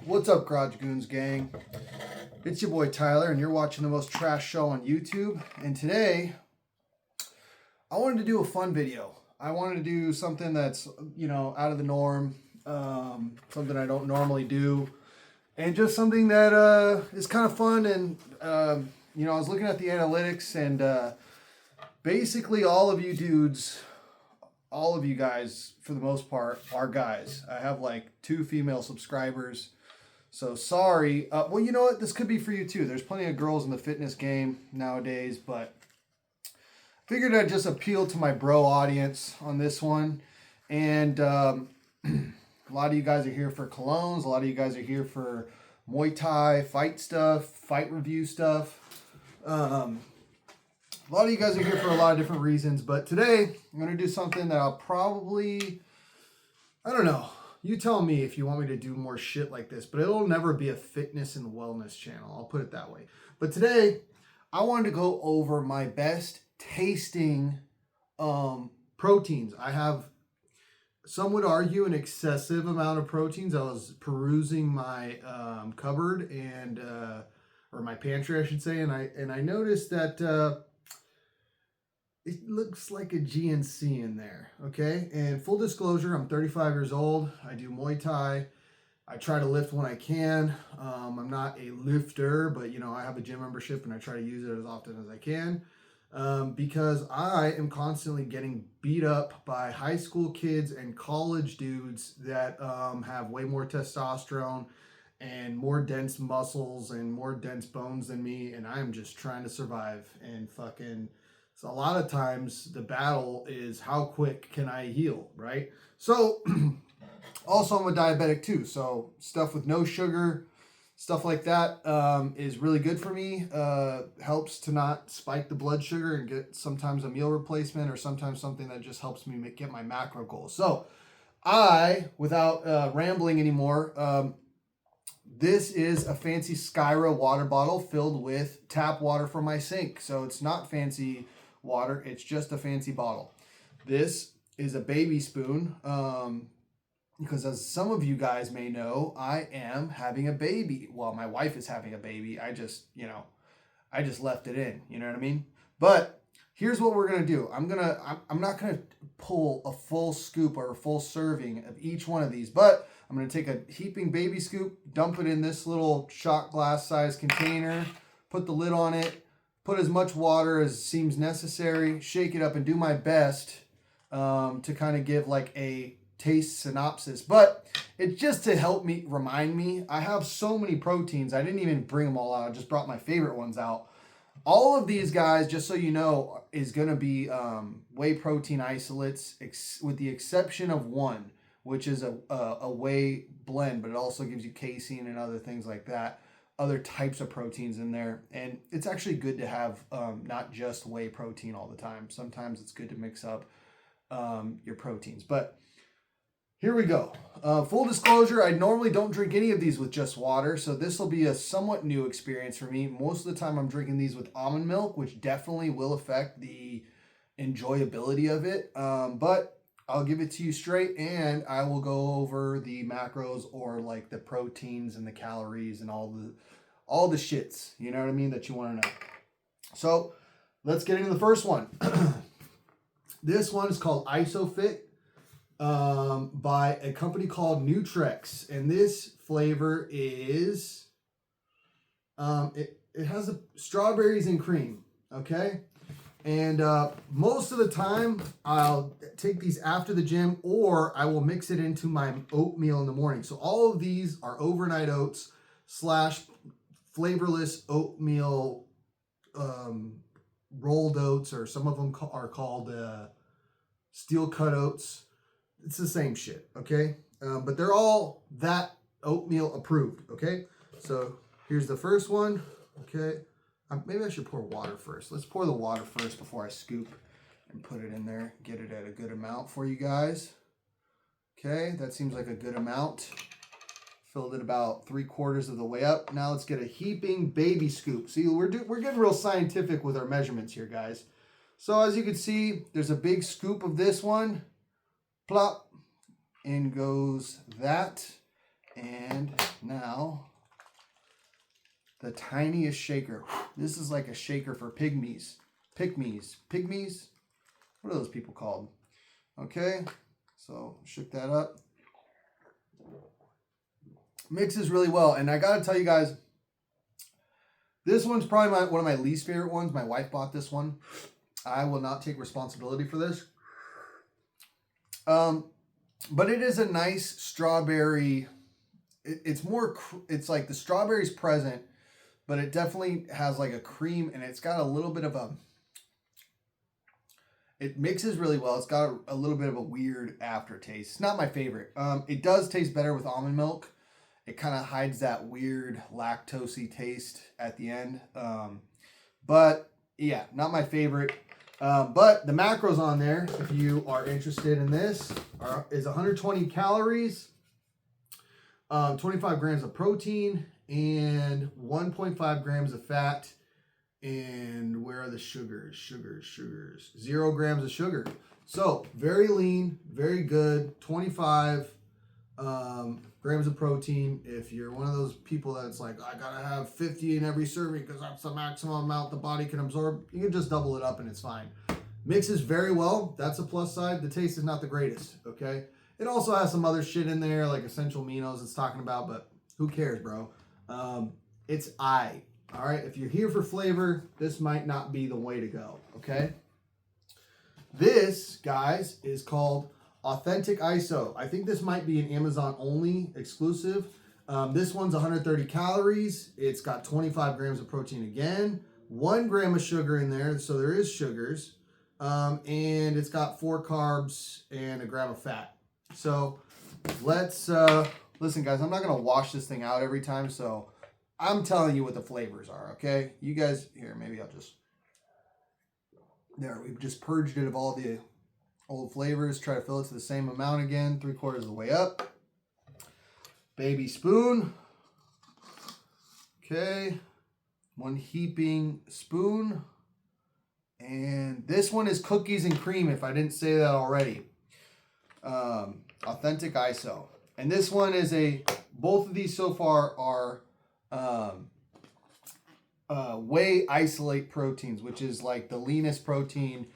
What's up, Garage Goons gang? It's your boy Tyler, and you're watching the most trash show on YouTube. And today, I wanted to do a fun video. I wanted to do something that's, out of the norm, something I don't normally do, and just something that is kind of fun. And, I was looking at the analytics, and basically all of you dudes, all of you guys, for the most part, are guys. I have like 2 female subscribers. So sorry. Well, you know what? This could be for you too. There's plenty of girls in the fitness game nowadays, but figured I'd just appeal to my bro audience on this one. And a lot of you guys are here for colognes. A lot of you guys are here for Muay Thai fight stuff, fight review stuff. A lot of you guys are here for a lot of different reasons, but today I'm going to do something that I'll probably, I don't know. You tell me if you want me to do more shit like this, but it'll never be a fitness and wellness channel. I'll put it that way. But today, I wanted to go over my best tasting proteins. I have, some would argue, an excessive amount of proteins. I was perusing my cupboard and or my pantry, I should say, and I noticed that it looks like a GNC in there, okay? And full disclosure, I'm 35 years old. I do Muay Thai. I try to lift when I can. I'm not a lifter, but, I have a gym membership, and I try to use it as often as I can because I am constantly getting beat up by high school kids and college dudes that have way more testosterone and more dense muscles and more dense bones than me, and I'm just trying to survive and fucking... So a lot of times the battle is how quick can I heal, right? So also I'm a diabetic too. So stuff with no sugar, stuff like that is really good for me. Helps to not spike the blood sugar and get sometimes a meal replacement or sometimes something that just helps me get my macro goals. So without rambling anymore, this is a fancy Skyra water bottle filled with tap water from my sink. So it's not fancy water, it's just a fancy bottle. This is a baby spoon because, as some of you guys may know, I am having a baby. Well, my wife is having a baby. I just left it in, you know what I mean? But here's what we're gonna do. I'm not gonna pull a full scoop or a full serving of each one of these, but I'm gonna take a heaping baby scoop, dump it in this little shot glass size container, put the lid on it, put as much water as seems necessary, shake it up, and do my best to kind of give like a taste synopsis. But it's just to help me, remind me. I have so many proteins. I didn't even bring them all out. I just brought my favorite ones out. All of these guys, just so you know, is going to be whey protein isolates with the exception of one, which is a whey blend, but it also gives you casein and other things like that. Other types of proteins in there, and it's actually good to have not just whey protein all the time. Sometimes it's good to mix up your proteins. But here we go. Full disclosure, I normally don't drink any of these with just water, so this will be a somewhat new experience for me. Most of the time I'm drinking these with almond milk, which definitely will affect the enjoyability of it, but I'll give it to you straight, and I will go over the macros or like the proteins and the calories and all the shits, you know what I mean, that you want to know. So let's get into the first one. This one is called ISOFIT by a company called Nutrex, and this flavor is it has strawberries and cream, okay? And most of the time, I'll take these after the gym, or I will mix it into my oatmeal in the morning. So all of these are overnight oats / flavorless oatmeal rolled oats, or some of them are called steel cut oats. It's the same shit, okay? But they're all that oatmeal approved, okay? So here's the first one, okay? Maybe I should pour water first. Let's pour the water first before I scoop and put it in there. Get it at a good amount for you guys. Okay, that seems like a good amount. Filled it about 3/4 of the way up. Now let's get a heaping baby scoop. See, we're getting real scientific with our measurements here, guys. So as you can see, there's a big scoop of this one. Plop. In goes that. And now the tiniest shaker. This is like a shaker for pygmies. Pygmies? What are those people called? Okay, so shook that up. Mixes really well. And I gotta tell you guys, this one's probably one of my least favorite ones. My wife bought this one. I will not take responsibility for this. But it is a nice strawberry. It's like the strawberry's present, but it definitely has like a cream, and it's got a little bit of it mixes really well. It's got a little bit of a weird aftertaste. It's not my favorite. It does taste better with almond milk. It kind of hides that weird lactosey taste at the end. But yeah, not my favorite. But the macros on there, if you are interested in this, is 120 calories, 25 grams of protein, and 1.5 grams of fat. And where are the sugars? Sugars. 0 grams of sugar. So very lean, very good. 25 grams of protein. If you're one of those people that's like, I gotta have 50 in every serving because that's the maximum amount the body can absorb, you can just double it up and it's fine. Mixes very well. That's a plus side. The taste is not the greatest, okay? It also has some other shit in there, like essential aminos it's talking about, but who cares, bro? It's all right? If you're here for flavor, this might not be the way to go, okay? This, guys, is called Authentic ISO. I think this might be an Amazon only exclusive. This one's 130 calories. It's got 25 grams of protein again, 1 gram of sugar in there, so there is sugars. And it's got 4 carbs and 1 gram of fat. So let's, listen guys, I'm not going to wash this thing out every time, so I'm telling you what the flavors are, okay? You guys, here, maybe I'll just, there, we've just purged it of all the old flavors. Try to fill it to the same amount again, 3/4 of the way up. Baby spoon. Okay. 1 heaping spoon. And this one is cookies and cream, if I didn't say that already. Authentic ISO. And this one is both of these so far are whey isolate proteins, which is like the leanest protein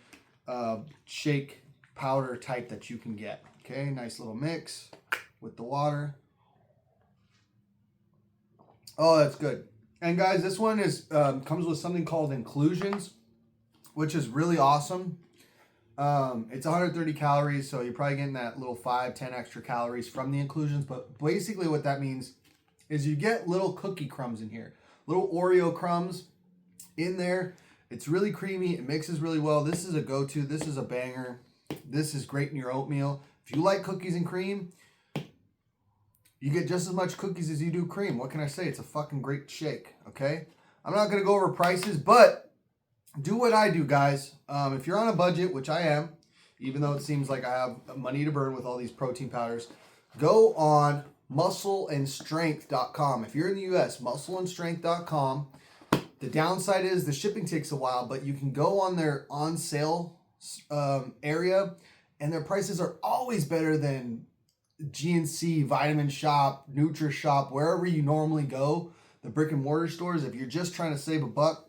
shake powder type that you can get. Okay, nice little mix with the water. Oh, that's good. And guys, this one is comes with something called inclusions, which is really awesome. It's 130 calories, so you're probably getting that little 5-10 extra calories from the inclusions. But basically what that means is you get little cookie crumbs in here, little Oreo crumbs in there. It's really creamy. It mixes really well. This is a go-to. This is a banger. This is great in your oatmeal. If you like cookies and cream, you get just as much cookies as you do cream. What can I say? It's a fucking great shake, okay? I'm not going to go over prices, but do what I do, guys. If you're on a budget, which I am, even though it seems like I have money to burn with all these protein powders, go on muscleandstrength.com. If you're in the U.S., muscleandstrength.com. The downside is the shipping takes a while, but you can go on their on sale area, and their prices are always better than GNC, Vitamin Shop, NutriShop, wherever you normally go, the brick and mortar stores. If you're just trying to save a buck,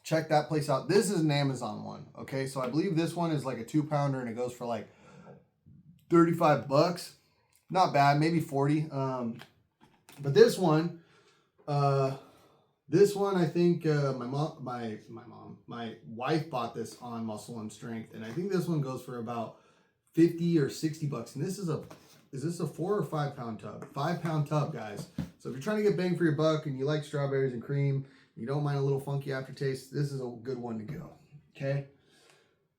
check that place out. This is an Amazon one, okay? So I believe this one is like a 2-pounder, and it goes for like 35 bucks. Not bad, maybe 40. But this one, I think my wife bought this on Muscle and Strength, and I think this one goes for about 50 or 60 bucks. And this is this a 4 or 5 pound tub? 5-pound tub, guys. So if you're trying to get bang for your buck and you like strawberries and cream, you don't mind a little funky aftertaste, this is a good one to go. Okay.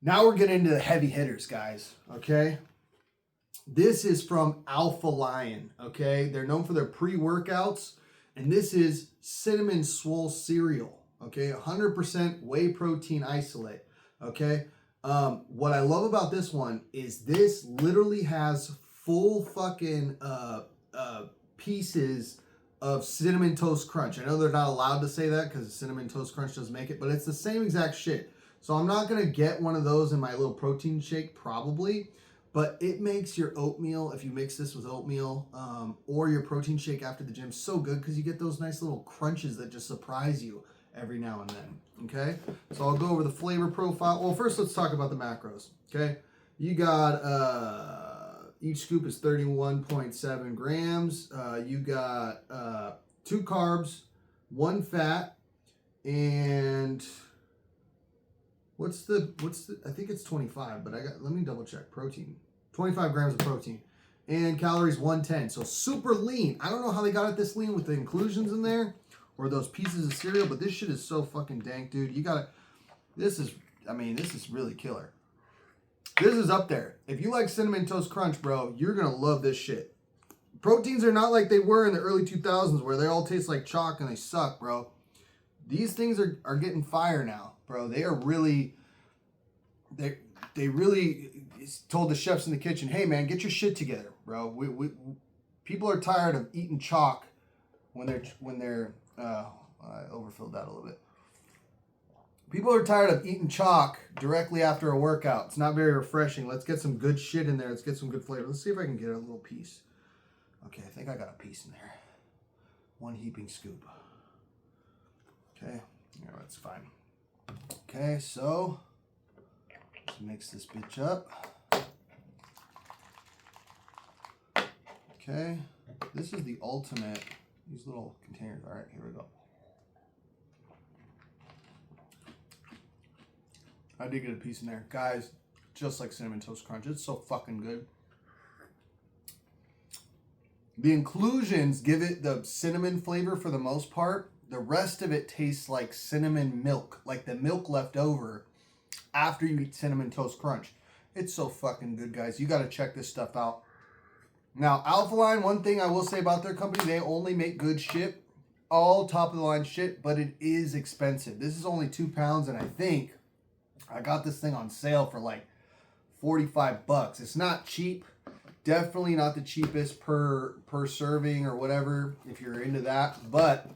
Now we're getting into the heavy hitters, guys. Okay. This is from Alpha Lion. Okay. They're known for their pre-workouts. And this is Cinnamon Swole Cereal, okay? 100% whey protein isolate, okay? What I love about this one is this literally has full fucking pieces of Cinnamon Toast Crunch. I know they're not allowed to say that because Cinnamon Toast Crunch doesn't make it, but it's the same exact shit. So I'm not going to get one of those in my little protein shake, probably. But it makes your oatmeal, if you mix this with oatmeal or your protein shake after the gym, so good because you get those nice little crunches that just surprise you every now and then, okay? So I'll go over the flavor profile. Well, first let's talk about the macros, okay? You got, each scoop is 31.7 grams. You got 2 carbs, 1 fat, and what's the I think it's 25, but let me double check. Protein, 25 grams of protein, and calories 110. So super lean. I don't know how they got it this lean with the inclusions in there or those pieces of cereal, but this shit is so fucking dank, dude. You gotta, this is really killer. This is up there. If you like Cinnamon Toast Crunch, bro, you're gonna love this shit. Proteins are not like they were in the early 2000s where they all taste like chalk and they suck, bro. These things are getting fire now, bro. They are really, they really told the chefs in the kitchen, hey man, get your shit together, bro. People are tired of eating chalk when they're I overfilled that a little bit. People are tired of eating chalk directly after a workout. It's not very refreshing. Let's get some good shit in there. Let's get some good flavor. Let's see if I can get a little piece. Okay, I think I got a piece in there. 1 heaping scoop. Okay, yeah, that's fine. Okay, so let's mix this bitch up. Okay, this is the ultimate. These little containers. All right, here we go. I did get a piece in there. Guys, just like Cinnamon Toast Crunch. It's so fucking good. The inclusions give it the cinnamon flavor for the most part. The rest of it tastes like cinnamon milk, like the milk left over after you eat Cinnamon Toast Crunch. It's so fucking good, guys. You got to check this stuff out. Now, Alphaline, one thing I will say about their company, they only make good shit, all top of the line shit, but it is expensive. This is only 2 pounds, and I think I got this thing on sale for like 45 bucks. It's not cheap. Definitely not the cheapest per serving or whatever if you're into that. But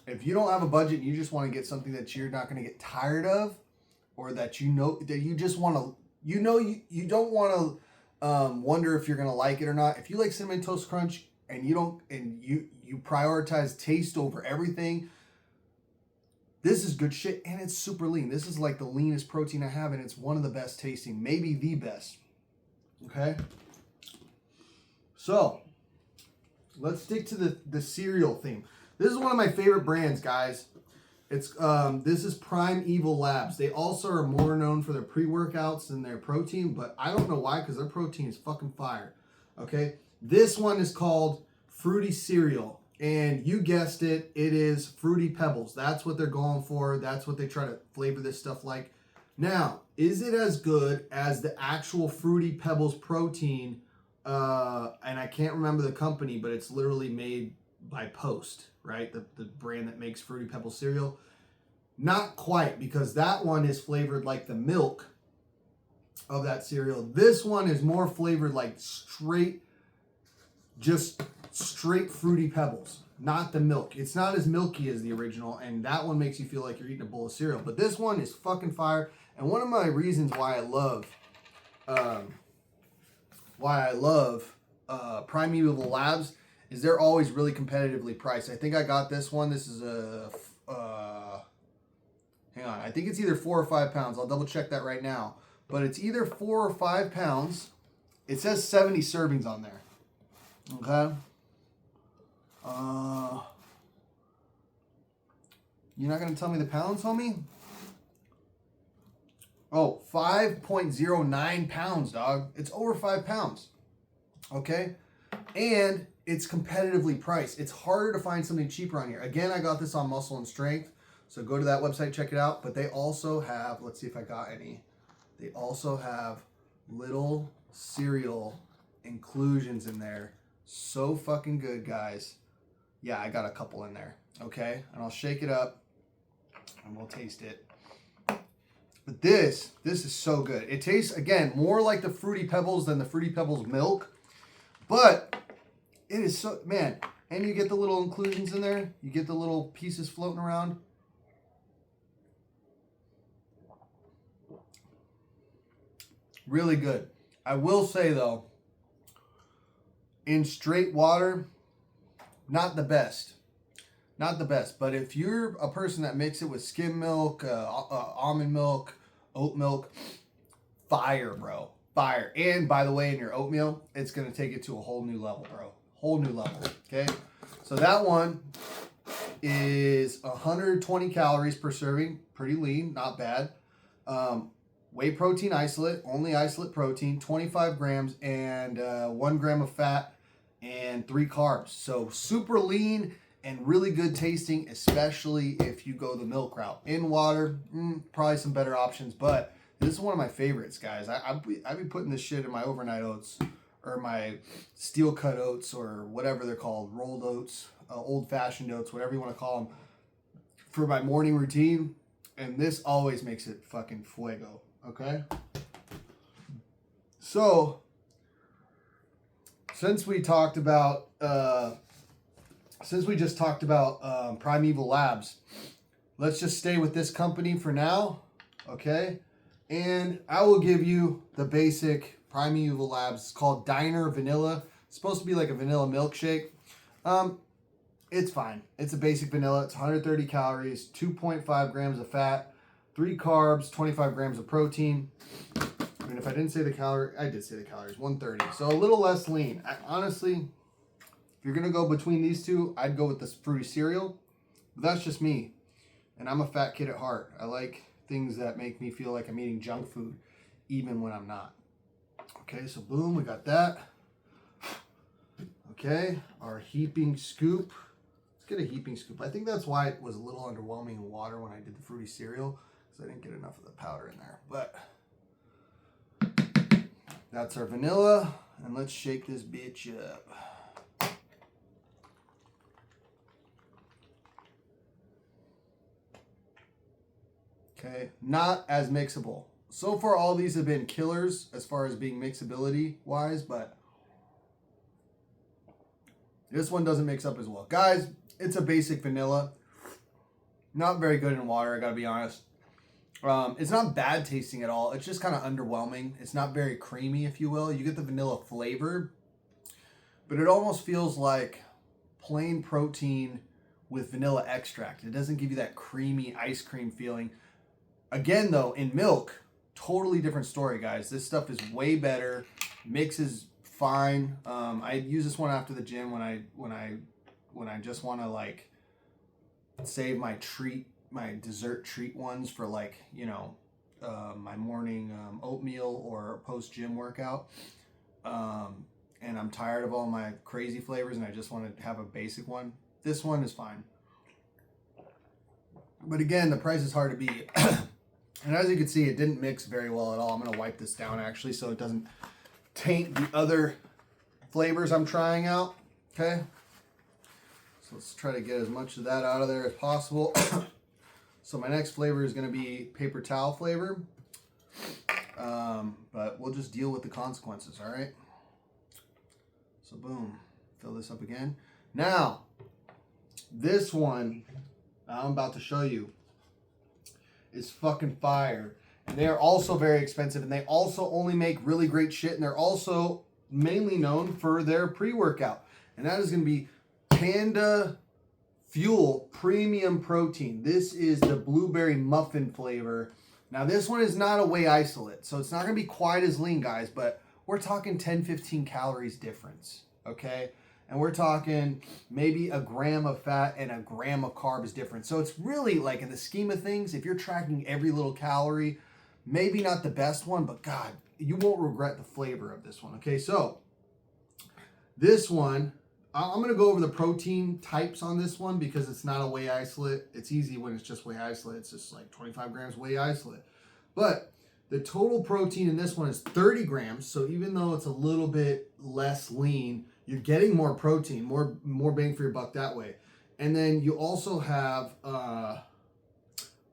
if you don't have a budget and you just want to get something that you're not going to get tired of, or that you know that you just want to, you don't want to wonder if you're going to like it or not. If you like Cinnamon Toast Crunch and you prioritize taste over everything, this is good shit, and it's super lean. This is like the leanest protein I have, and it's one of the best tasting, maybe the best. Okay? So, let's stick to the cereal theme. This is one of my favorite brands, guys. It's this is Prime Evil Labs. They also are more known for their pre-workouts than their protein, but I don't know why, because their protein is fucking fire. Okay? This one is called Fruity Cereal. And you guessed it, it is Fruity Pebbles. That's what they're going for. That's what they try to flavor this stuff like. Now, is it as good as the actual Fruity Pebbles protein? And I can't remember the company, but it's literally made by Post, right? The brand that makes Fruity Pebbles cereal. Not quite, because that one is flavored like the milk of that cereal. This one is more flavored like straight Fruity Pebbles, not the milk. It's not as milky as the original, and that one makes you feel like you're eating a bowl of cereal. But this one is fucking fire, and one of my reasons why I love Prime Evil Labs is they're always really competitively priced. I think I got this one. This is hang on. I think it's either 4 or 5 pounds. I'll double check that right now. But it's either 4 or 5 pounds. It says 70 servings on there. Okay. You're not going to tell me the pounds, homie? Oh, 5.09 pounds, dog. It's over 5 pounds. Okay? And it's competitively priced. It's harder to find something cheaper on here. Again, I got this on Muscle and Strength. So go to that website, check it out. But they also have, let's see if I got any. They also have little cereal inclusions in there. So fucking good, guys. Yeah, I got a couple in there. Okay? And I'll shake it up and we'll taste it. But this is so good. It tastes, again, more like the Fruity Pebbles than the Fruity Pebbles milk. But it is so, man. And you get the little inclusions in there. You get the little pieces floating around. Really good. I will say though, in straight water, not the best. Not the best. But if you're a person that makes it with skim milk, almond milk, oat milk, fire, bro. Fire. And by the way, in your oatmeal, it's going to take it to a whole new level, bro. Whole new level. Okay? So that one is 120 calories per serving. Pretty lean. Not bad. Whey protein isolate. Only isolate protein. 25 grams and 1 gram of fat and 3 carbs. So super lean and really good tasting, especially if you go the milk route. In water, probably some better options, but this is one of my favorites, guys. I'd be putting this shit in my overnight oats or my steel cut oats or whatever they're called, rolled oats, old-fashioned oats, whatever you want to call them, for my morning routine, and this always makes it fucking fuego, okay? So, since we talked about... Since we just talked about Primeval Labs, let's just stay with this company for now, okay? And I will give you the basic Primeval Labs. It's called Diner Vanilla. It's supposed to be like a vanilla milkshake. It's fine. It's a basic vanilla. It's 130 calories, 2.5 grams of fat, 3 carbs, 25 grams of protein. I mean, if I didn't say the calorie, I did say the calories, 130. So a little less lean. Honestly... If you're going to go between these two, I'd go with this fruity cereal. But that's just me. And I'm a fat kid at heart. I like things that make me feel like I'm eating junk food, even when I'm not. Okay, so boom, we got that. Okay, our heaping scoop. Let's get a heaping scoop. I think that's why it was a little underwhelming in water when I did the fruity cereal, because I didn't get enough of the powder in there. But that's our vanilla. And let's shake this bitch up. Okay, not as mixable. So far, all these have been killers as far as being mixability wise, but this one doesn't mix up as well. Guys, it's a basic vanilla. Not very good in water, I gotta be honest. It's not bad tasting at all. It's just kind of underwhelming. It's not very creamy, if you will. You get the vanilla flavor, but it almost feels like plain protein with vanilla extract. It doesn't give you that creamy ice cream feeling. Again, though, in milk, totally different story, guys. This stuff is way better. Mixes fine. I use this one after the gym when I just want to like save my dessert treat ones for like, you know, my morning oatmeal or post gym workout. And I'm tired of all my crazy flavors and I just want to have a basic one. This one is fine. But again, the price is hard to beat. And as you can see, it didn't mix very well at all. I'm going to wipe this down actually so it doesn't taint the other flavors I'm trying out. Okay. So let's try to get as much of that out of there as possible. So my next flavor is going to be paper towel flavor. But we'll just deal with the consequences, all right? So boom, fill this up again. Now, this one I'm about to show you is fucking fire. And they are also very expensive, and they also only make really great shit, and they're also mainly known for their pre-workout. And that is going to be Panda Fuel Premium Protein. This is the blueberry muffin flavor. Now, this one is not a whey isolate, so it's not going to be quite as lean, guys, but we're talking 10-15 calories difference, okay? And we're talking maybe a gram of fat and a gram of carbs difference. So it's really, like, in the scheme of things, if you're tracking every little calorie, maybe not the best one, but God, you won't regret the flavor of this one, okay? So this one, I'm going to go over the protein types on this one because it's not a whey isolate. It's easy when it's just whey isolate. It's just like 25 grams whey isolate. But the total protein in this one is 30 grams. So even though it's a little bit less lean, you're getting more protein, more bang for your buck that way. And then you also have,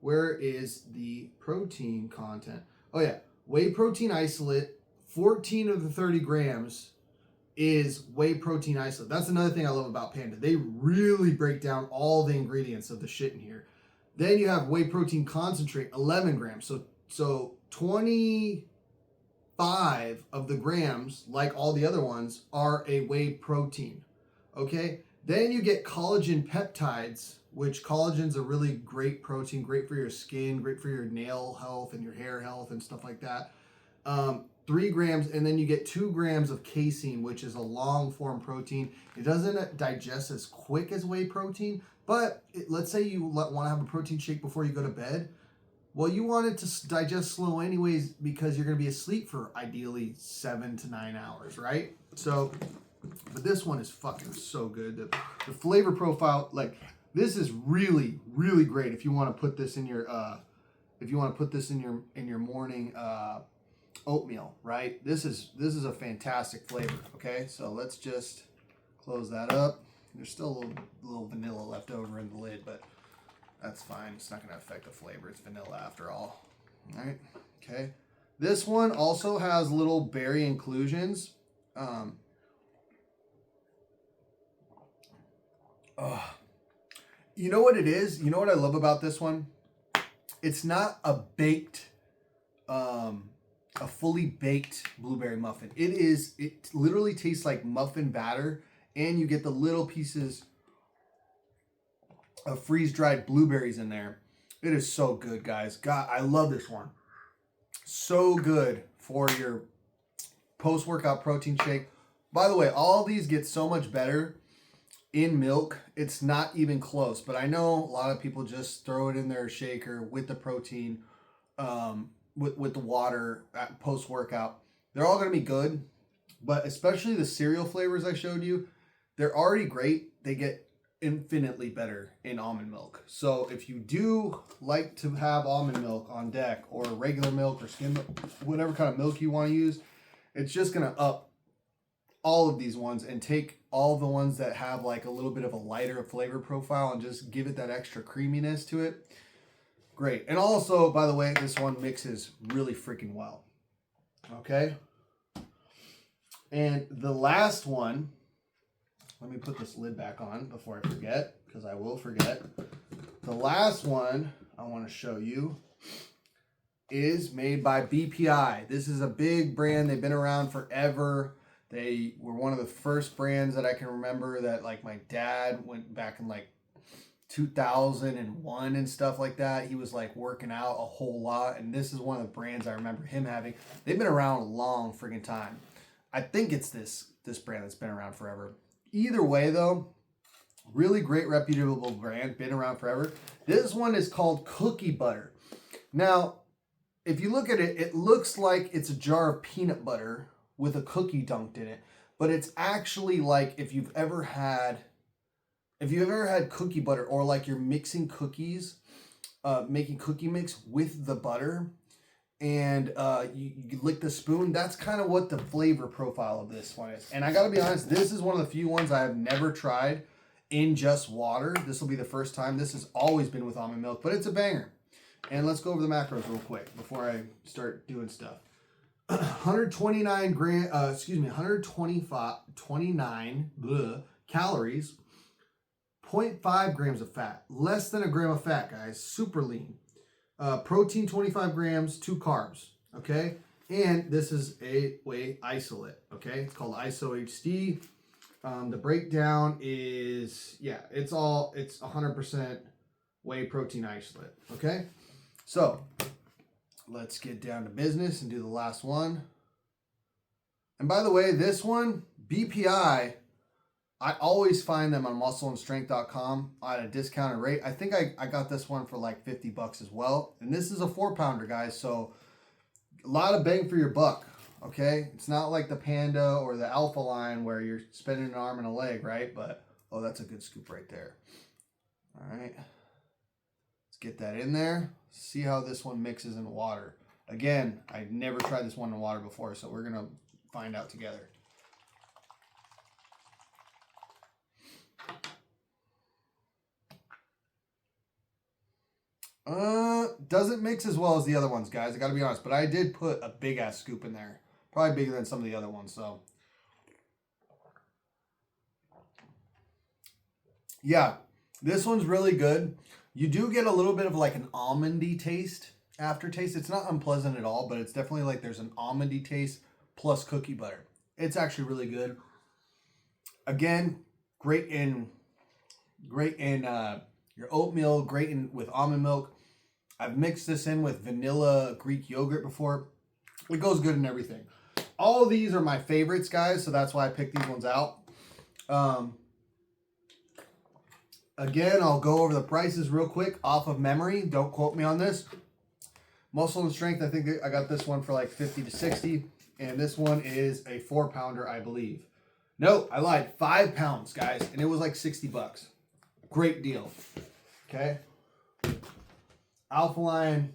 where is the protein content? Oh yeah, whey protein isolate, 14 of the 30 grams is whey protein isolate. That's another thing I love about Panda. They really break down all the ingredients of the shit in here. Then you have whey protein concentrate, 11 grams. So 25 5 of the grams, like all the other ones, are a whey protein. Okay? Then you get collagen peptides, which collagen's a really great protein, great for your skin, great for your nail health and your hair health and stuff like that. 3 grams, and then you get 2 grams of casein, which is a long form protein. It doesn't digest as quick as whey protein, but let's say you want to have a protein shake before you go to bed. Well, you want it to digest slow anyways because you're going to be asleep for ideally 7 to 9 hours, right? So, but this one is fucking so good. The flavor profile, like, this is really, really great if you want to put this in your, in your morning, oatmeal, right? This is a fantastic flavor. Okay, so let's just close that up. There's still a little vanilla left over in the lid, but that's fine. It's not going to affect the flavor. It's vanilla after all. All right. Okay. This one also has little berry inclusions. You know what it is? You know what I love about this one? It's not a baked, a fully baked blueberry muffin. It literally tastes like muffin batter, and you get the little pieces of freeze-dried blueberries in there. It is so good, guys. God, I love this one. So good for your post-workout protein shake. By the way, all these get so much better in milk. It's not even close, but I know a lot of people just throw it in their shaker with the protein, with the water post-workout. They're all going to be good, but especially the cereal flavors I showed you, they're already great. They get infinitely better in almond milk. So if you do like to have almond milk on deck, or regular milk or skim milk, whatever kind of milk you want to use, it's just going to up all of these ones and take all the ones that have like a little bit of a lighter flavor profile and just give it that extra creaminess to it. Great. And also, by the way, this one mixes really freaking well. Okay. And the last one, let me put this lid back on before I forget, because I will forget. The last one I want to show you is made by BPI. This is a big brand. They've been around forever. They were one of the first brands that I can remember that, like, my dad went back in like 2001 and stuff like that. He was like working out a whole lot, and this is one of the brands I remember him having. They've been around a long friggin' time. I think it's this brand that's been around forever. Either way, though, really great, reputable brand, been around forever. This one is called Cookie Butter. Now, if you look at it, it looks like it's a jar of peanut butter with a cookie dunked in it, but it's actually like if you've ever had cookie butter, or like you're mixing cookies, making cookie mix with the butter, and you lick the spoon. That's kind of what the flavor profile of this one is. And I gotta be honest, this is one of the few ones I have never tried in just water. This will be the first time. This has always been with almond milk, but it's a banger. And let's go over the macros real quick before I start doing stuff. 129 calories, 0.5 grams of fat, less than a gram of fat, guys, super lean. Protein 25 grams, 2 carbs, okay? And this is a whey isolate, okay? It's called ISO-HD. The breakdown is, yeah, it's 100% whey protein isolate, okay? So, let's get down to business and do the last one. And by the way, this one, BPI, I always find them on muscleandstrength.com at a discounted rate. I think I got this one for like $50 as well. And this is a 4-pounder, guys. So a lot of bang for your buck, okay? It's not like the Panda or the Alpha line where you're spending an arm and a leg, right? But, oh, that's a good scoop right there. All right. Let's get that in there. See how this one mixes in water. Again, I've never tried this one in water before, so we're going to find out together. Doesn't mix as well as the other ones, guys. I gotta be honest, but I did put a big ass scoop in there. Probably bigger than some of the other ones, so. Yeah, this one's really good. You do get a little bit of like an almondy taste aftertaste. It's not unpleasant at all, but it's definitely like there's an almondy taste plus cookie butter. It's actually really good. Again, great in your oatmeal, great in with almond milk. I've mixed this in with vanilla Greek yogurt before. It goes good in everything. All of these are my favorites, guys, so that's why I picked these ones out. Again, I'll go over the prices real quick off of memory. Don't quote me on this. Muscle and Strength, I think I got this one for like 50 to 60. And this one is a 4-pounder, I believe. No, I lied. 5 pounds, guys. And it was like 60 bucks. Great deal. Okay. Alpha Lion.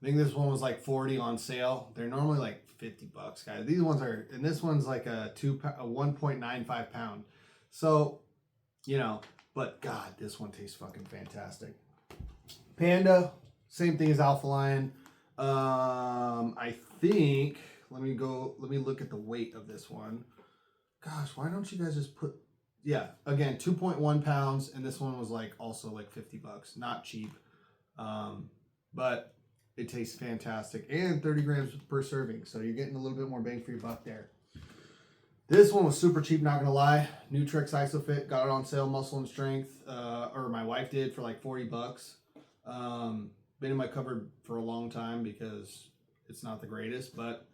I think this one was like 40 on sale. They're normally like 50 bucks, guys. These ones are, and this one's like a 1.95 pound. So, you know, but God, this one tastes fucking fantastic. Panda, same thing as Alpha Lion. I think, let me look at the weight of this one. Gosh, why don't you guys just put, yeah, again, 2.1 pounds, and this one was like also like 50 bucks. Not cheap. But it tastes fantastic. And 30 grams per serving, so you're getting a little bit more bang for your buck there. This one was super cheap, not gonna lie. Nutrex Isofit, got it on sale, Muscle and Strength, or my wife did for like 40 bucks. Been in my cupboard for a long time because it's not the greatest, but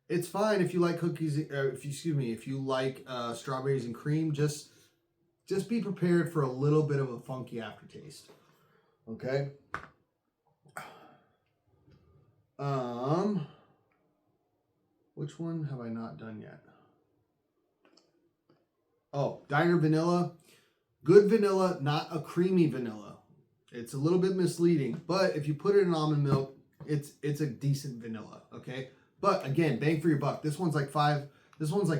it's fine if you like cookies. If you like strawberries and cream, just be prepared for a little bit of a funky aftertaste. Okay. Which one have I not done yet? Oh, Diner Vanilla. Good vanilla, not a creamy vanilla. It's a little bit misleading, but if you put it in almond milk, it's a decent vanilla, okay? But again, bang for your buck. This one's like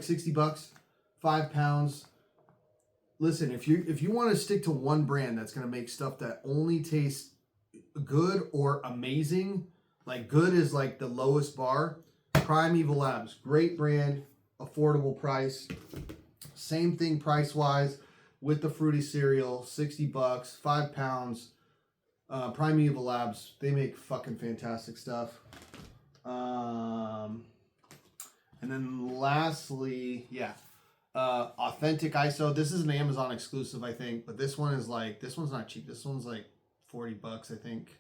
60 bucks, 5 pounds. Listen, if you want to stick to one brand that's going to make stuff that only tastes good or amazing, like good is like the lowest bar, Primeval Labs, great brand, affordable price. Same thing price-wise with the fruity cereal, 60 bucks, 5 pounds. Primeval Labs, they make fucking fantastic stuff. And then lastly, yeah, Authentic ISO. This is an Amazon exclusive, I think, but this one's not cheap. This one's like 40 bucks, I think.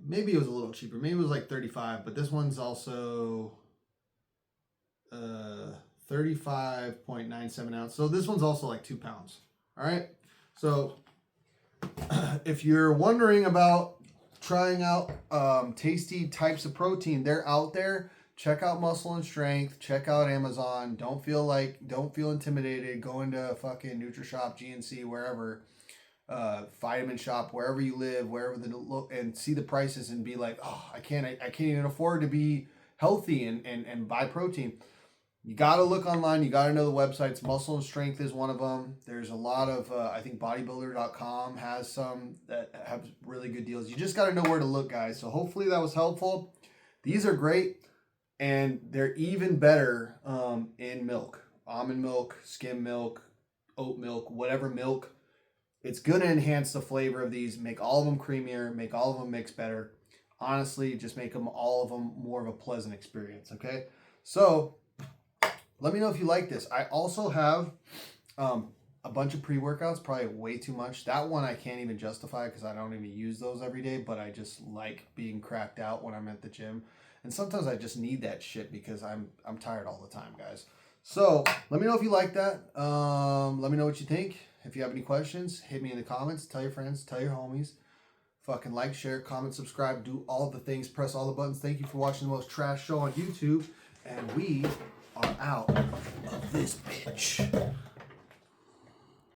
Maybe it was a little cheaper. Maybe it was like 35, but this one's also 35.97 ounce. So this one's also like 2 pounds. All right. So if you're wondering about trying out tasty types of protein, they're out there. Check out Muscle and Strength. Check out Amazon. Don't feel intimidated. Go into fucking NutriShop, GNC, wherever, Vitamin Shop, wherever you live, and see the prices and be like, oh, I can't even afford to be healthy and buy protein. You got to look online. You got to know the websites. Muscle and Strength is one of them. There's a lot of, I think bodybuilder.com has some that have really good deals. You just got to know where to look, guys. So hopefully that was helpful. These are great, and they're even better in milk. Almond milk, skim milk, oat milk, whatever milk. It's going to enhance the flavor of these, make all of them creamier, make all of them mix better. Honestly, just make all of them more of a pleasant experience, okay? So let me know if you like this. I also have a bunch of pre-workouts, probably way too much. That one I can't even justify because I don't even use those every day, but I just like being cracked out when I'm at the gym. And sometimes I just need that shit because I'm tired all the time, guys. So let me know if you like that. Let me know what you think. If you have any questions, hit me in the comments. Tell your friends, tell your homies. Fucking like, share, comment, subscribe, do all the things, press all the buttons. Thank you for watching the most trash show on YouTube. And we are out of this bitch.